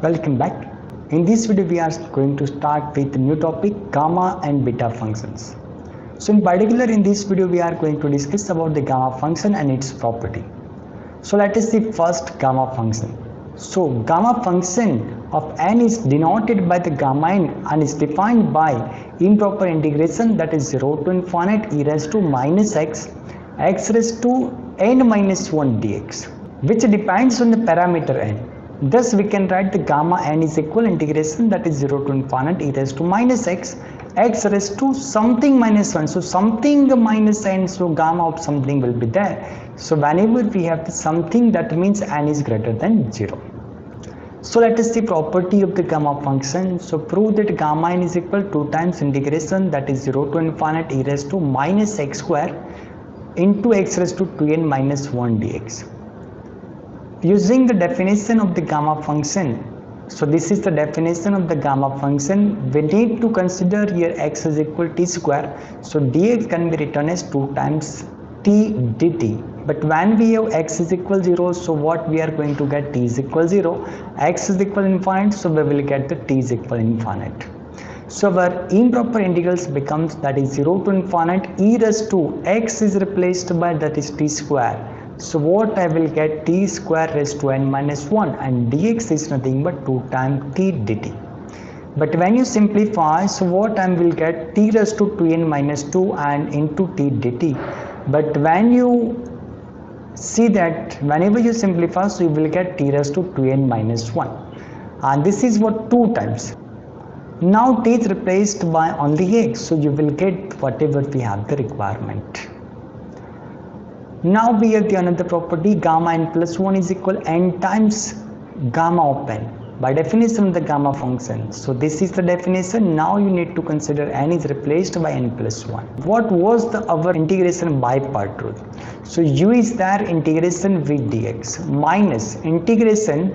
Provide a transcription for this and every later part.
Welcome back. In this video we are going to start with a new topic, gamma and beta functions. So in particular in this video we are going to discuss about the gamma function and its property. So let us see first gamma function. So gamma function of n is denoted by the gamma n and is defined by improper integration, that is 0 to infinite e raised to minus x raised to n minus 1 dx, which depends on the parameter n. Thus we can write the gamma n is equal integration, that is 0 to infinite e raised to minus x raised to something minus 1. So something minus n, so gamma of something will be there. So whenever we have the something, that means n is greater than 0. So let us see property of the gamma function. So prove that gamma n is equal to 2 times integration, that is 0 to infinite e raised to minus x square into x raised to 2n minus 1 dx. Using the definition of the gamma function, so this is the definition of the gamma function, we need to consider here x is equal t square. So dx can be written as 2 times t dt. But when we have x is equal 0, so what we are going to get? T is equal 0, x is equal infinite, so we will get the t is equal infinite. So our improper integrals becomes, that is 0 to infinite e raised to x is replaced by, that is t square. So what I will get? T square raised to n minus 1, and dx is nothing but 2 times t dt. But when you simplify, so what I will get? T raised to 2n minus 2 and into t dt. But when you see that whenever you simplify, so you will get t raised to 2n minus 1, and this is what 2 times. Now t is replaced by only x, so you will get whatever we have the requirement. Now we have the another property, gamma n plus 1 is equal n times gamma of n by definition of the gamma function. So this is the definition. Now you need to consider n is replaced by n plus 1. What was our integration by part rule? So u is there, integration v dx minus integration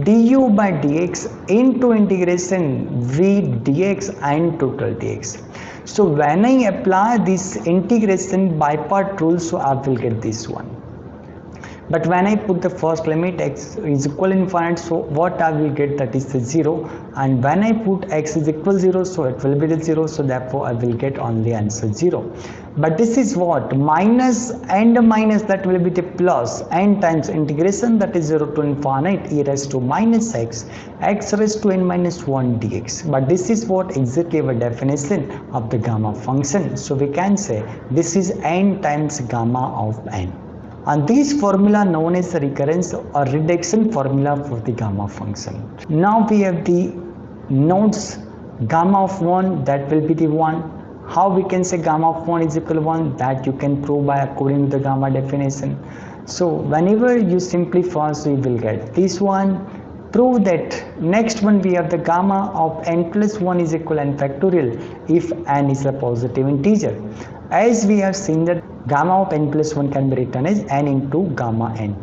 du by dx into integration v dx and total dx. So when I apply this integration by part rule, so I will get this one. But when I put the first limit x is equal infinite, so what I will get? That is the 0. And when I put x is equal 0, so it will be the 0. So therefore I will get only answer 0. But this is what? Minus and minus, that will be the plus n times integration, that is 0 to infinite e raised to minus x raised to n minus 1 dx. But this is what exactly our definition of the gamma function. So we can say this is n times gamma of n. And this formula known as the recurrence or reduction formula for the gamma function. Now we have the nodes, gamma of 1, that will be the 1. How we can say gamma of 1 is equal to 1? That you can prove by according to the gamma definition. So whenever you simplify, so you will get this one. Prove that. Next one we have the gamma of n plus 1 is equal n factorial if n is a positive integer. As we have seen that gamma of n plus 1 can be written as n into gamma n.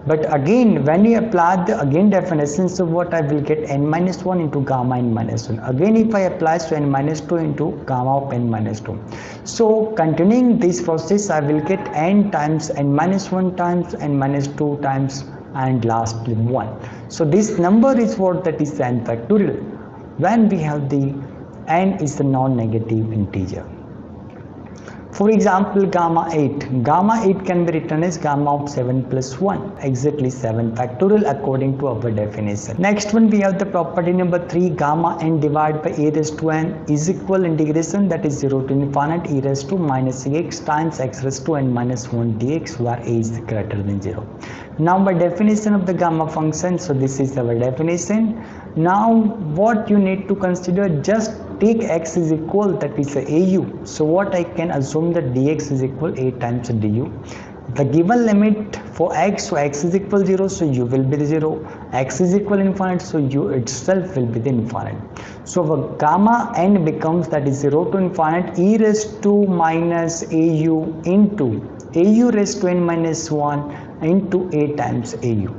But again when you apply the definition, so what I will get? N minus 1 into gamma n minus 1. Again if I apply, so n minus 2 into gamma of n minus 2. So continuing this process, I will get n times n minus 1 times n minus 2 times and lastly 1. So this number is what? That is n factorial when we have the n is the non-negative integer. For example, gamma 8. Gamma 8 can be written as gamma of 7 plus 1, exactly 7 factorial according to our definition. Next one we have the property number 3, gamma n divided by a raised to n is equal integration, that is 0 to infinite e raised to minus x times x raised to n minus 1 dx, where a is greater than 0. Now by definition of the gamma function, so this is our definition. Now what you need to consider, just take x is equal, that is a au. So what I can assume that dx is equal a times du. The given limit for x, so x is equal 0, so u will be the 0. X is equal infinite, so u itself will be the infinite. So our gamma n becomes, that is 0 to infinite e raised to minus au into au raised to n minus 1 into a times au.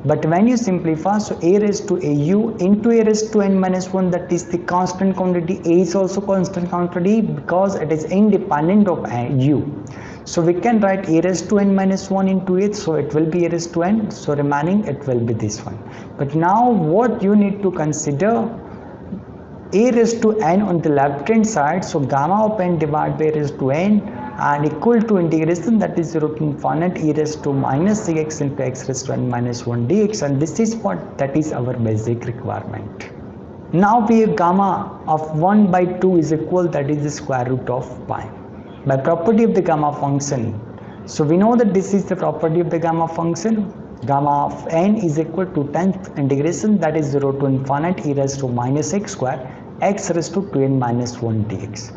But when you simplify, so a raised to au into a raised to n minus 1, that is the constant quantity. A is also constant quantity because it is independent of u. So we can write a raised to n minus 1 into it, so it will be a raised to n, so remaining it will be this one. But now what you need to consider, a raised to n on the left hand side, so gamma of n divided by a raised to n and equal to integration, that is 0 to infinite e raised to minus cx into x raised to n minus 1 dx, and this is what, that is our basic requirement. Now we have gamma of 1 by 2 is equal, that is the square root of pi. By property of the gamma function, so we know that this is the property of the gamma function, gamma of n is equal to 10th integration, that is 0 to infinite e raised to minus x square x raised to 2n minus 1 dx.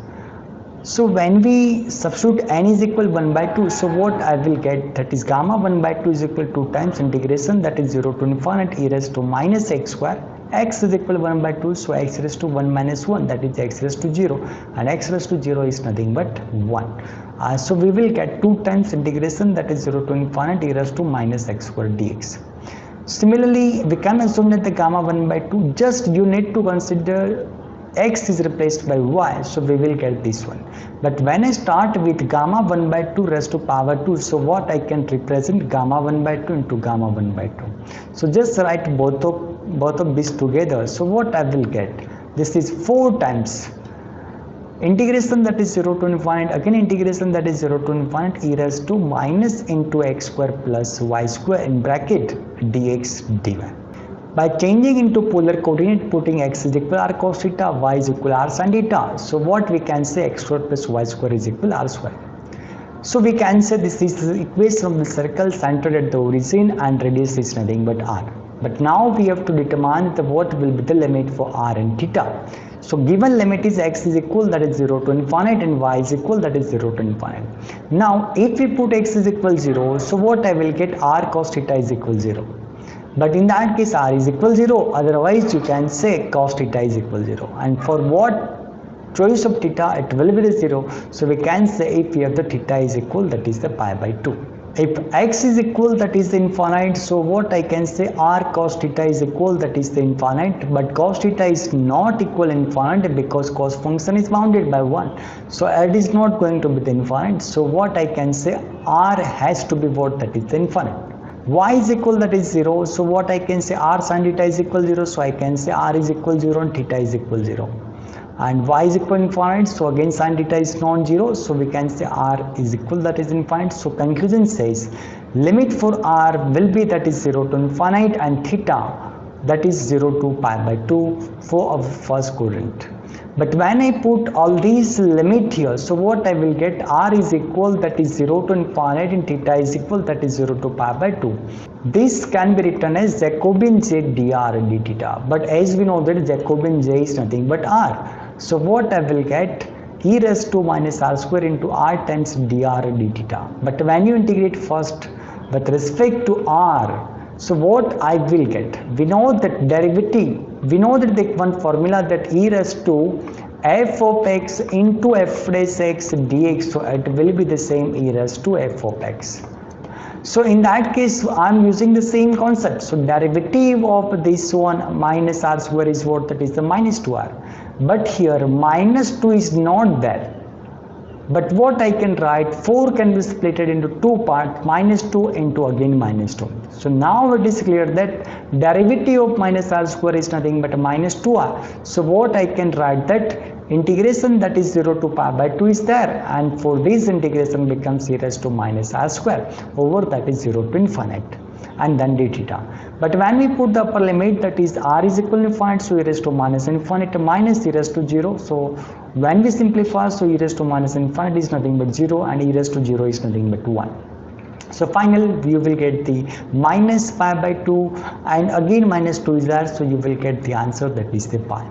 So when we substitute n is equal 1 by 2, so what I will get, that is gamma 1 by 2 is equal to 2 times integration, that is 0 to infinite e raised to minus x square, x is equal to 1 by 2, so x raised to 1 minus 1, that is x raised to 0, and x raised to 0 is nothing but 1. So we will get 2 times integration, that is 0 to infinite e raised to minus x square dx. Similarly, we can assume that the gamma 1 by 2, just you need to consider x is replaced by y, so we will get this one. But when I start with gamma 1 by 2 raised to power 2, so what I can represent, gamma 1 by 2 into gamma 1 by 2. So just write both of these together, so what I will get, this is 4 times integration, that is 0 to infinite, again integration, that is 0 to infinite e raised to minus into x square plus y square in bracket dx dy. By changing into polar coordinate, putting x is equal r cos theta, y is equal r sin theta, so what we can say, x square plus y square is equal r square. So we can say this is the equation of the circle centered at the origin and radius is nothing but r. But now we have to determine what will be the limit for r and theta. So given limit is x is equal, that is 0 to infinite, and y is equal, that is 0 to infinite. Now if we put x is equal 0, so what I will get, r cos theta is equal 0. But in that case r is equal 0, otherwise you can say cos theta is equal 0. And for what choice of theta, it will be the 0. So we can say if we have the theta is equal, that is the pi by 2. If x is equal, that is the infinite, so what I can say, r cos theta is equal, that is the infinite, but cos theta is not equal infinite because cos function is bounded by 1. So it is not going to be the infinite. So what I can say, r has to be what, that is the infinite. Y is equal, that is 0, so what I can say, r sin theta is equal 0, so I can say r is equal 0 and theta is equal 0. And y is equal infinite, so again sin theta is non-zero, so we can say r is equal, that is infinite. So conclusion says limit for r will be, that is 0 to infinite, and theta, that is 0 to pi by 2 for our first quadrant. But when I put all these limit here, so what I will get, r is equal, that is 0 to infinite, and theta is equal, that is 0 to pi by 2. This can be written as Jacobian j dr d theta, but as we know that Jacobian j is nothing but r. So what I will get, e raised to minus r square into r times dr d theta. But when you integrate first with respect to r, so what I will get, we know that derivative, we know that the one formula, that e raised to f of x into f dash x dx, so it will be the same e raised to f of x. So in that case I am using the same concept. So derivative of this one minus r square is what, that is the minus 2r. But here minus 2 is not there. But what I can write, 4 can be split into 2 parts, minus 2 into again minus 2. So now it is clear that derivative of minus r square is nothing but minus 2r. So what I can write, that integration, that is 0 to pi by 2 is there, and for this integration becomes e raised to minus r square over, that is 0 to infinite, and then d theta. But when we put the upper limit, that is r is equal to infinite, so e raised to minus infinite minus e raised to 0. So when we simplify, so e raised to minus infinite is nothing but 0, and e raised to 0 is nothing but 1. So finally you will get the minus pi by 2, and again minus 2 is there, so you will get the answer, that is the pi.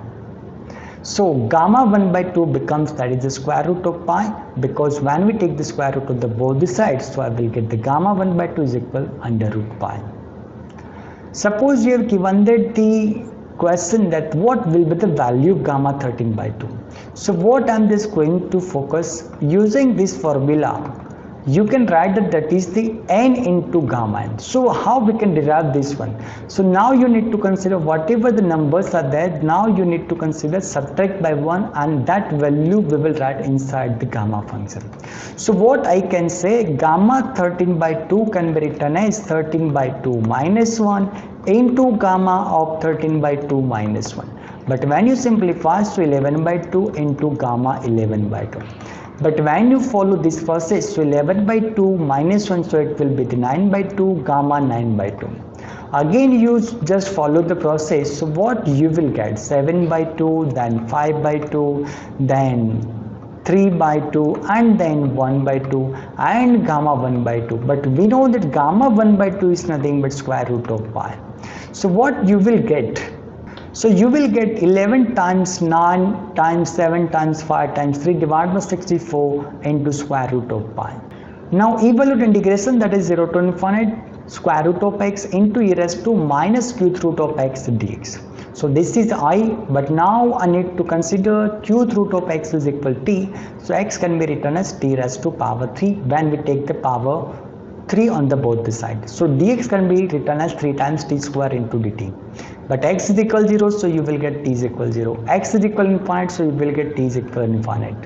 So gamma 1 by 2 becomes, that is the square root of pi, because when we take the square root of the both the sides, so I will get the gamma 1 by 2 is equal under root pi. Suppose you have given that the question that what will be the value of gamma 13 by 2. So what I am just going to focus, using this formula, you can write that is the n into gamma n. So how we can derive this one? So now you need to consider whatever the numbers are there, now you need to consider subtract by 1 and that value we will write inside the gamma function. So what I can say, gamma 13 by 2 can be written as 13 by 2 minus 1 into gamma of 13 by 2 minus 1. But when you simplify, so 11 by 2 into gamma 11 by 2. But when you follow this process, so 11 by 2 minus 1, so it will be the 9 by 2, gamma 9 by 2. Again you just follow the process, so what you will get, 7 by 2, then 5 by 2, then 3 by 2 and then 1 by 2 and gamma 1 by 2. But we know that gamma 1 by 2 is nothing but square root of pi. So what you will get? So you will get 11 times 9 times 7 times 5 times 3 divided by 64 into square root of pi. Now evaluate integration, that is 0 to infinite square root of x into e raised to minus qth root of x dx. So this is I, but now I need to consider qth root of x is equal to t. So x can be written as t raised to power 3 when we take the power 3 on the both the sides. So dx can be written as 3 times t square into dt. But x is equal 0, so you will get t is equal 0. X is equal infinite, so you will get t is equal infinite.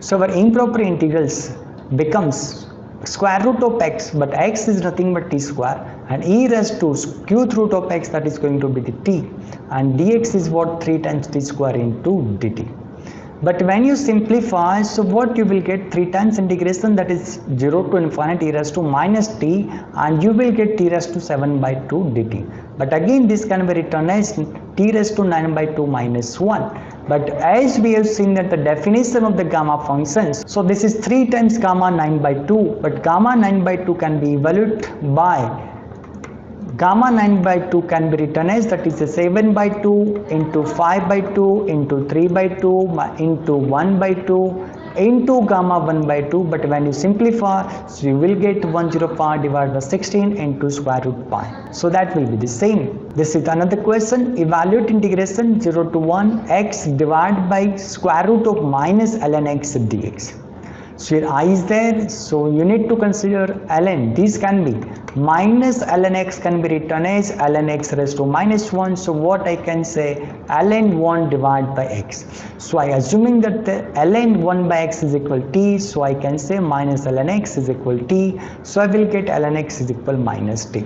So our improper integrals becomes square root of x, but x is nothing but t square, and e raised to qth root of x, that is going to be the t, and dx is what, 3 times t square into dt. But when you simplify, so what you will get, 3 times integration, that is 0 to infinite e raised to minus t, and you will get t raised to 7 by 2 dt. But again this can be written as t raised to 9 by 2 minus 1. But as we have seen that the definition of the gamma functions, so this is 3 times gamma 9 by 2, but gamma 9 by 2 can be evaluated by gamma 9 by 2 can be written as, that is a 7 by 2 into 5 by 2 into 3 by 2 into 1 by 2 into gamma 1 by 2. But when you simplify, so you will get 105 divided by 16 into square root pi. So that will be the same. This is another question. Evaluate integration 0 to 1 x divided by square root of minus ln x dx. So here I is there, so you need to consider ln. This can be minus ln x can be written as ln x raised to minus 1. So what I can say, ln 1 divided by x. So I assuming that the ln 1 by x is equal t, so I can say minus ln x is equal t. So I will get ln x is equal minus t.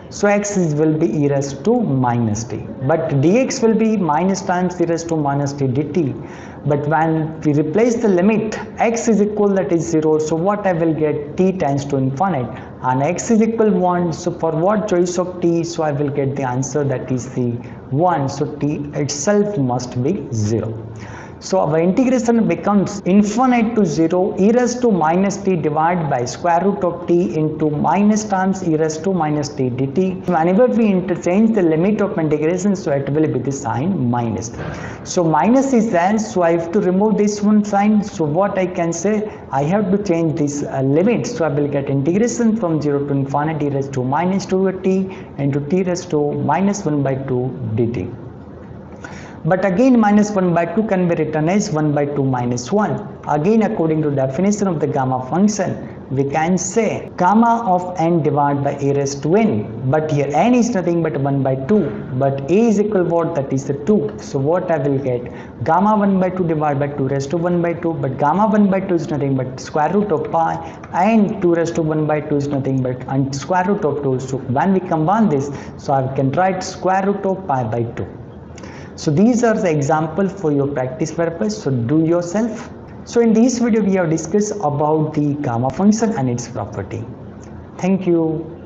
So x will be e raised to minus t, but dx will be minus times e raised to minus t dt. But when we replace the limit, x is equal, that is 0, so what I will get, t tends to infinite, and x is equal 1, so for what choice of t, so I will get the answer, that is the 1, so t itself must be 0. So our integration becomes infinite to 0 e raised to minus t divided by square root of t into minus times e raised to minus t dt. Whenever we interchange the limit of integration, so it will be the sign minus. So minus is there, so I have to remove this one sign. So what I can say, I have to change this limit. So I will get integration from 0 to infinite e raised to minus 2 t into t raised to minus 1 by 2 dt. But again minus 1 by 2 can be written as 1 by 2 minus 1. Again according to definition of the gamma function, we can say gamma of n divided by a raised to n. But here n is nothing but 1 by 2. But a is equal what? That is the 2. So what I will get? Gamma 1 by 2 divided by 2 raised to 1 by 2. But gamma 1 by 2 is nothing but square root of pi. And 2 raised to 1 by 2 is nothing but square root of 2. So when we combine this, so I can write square root of pi by 2. So these are the examples for your practice purpose, so do yourself. So in this video we have discussed about the gamma function and its property. Thank you.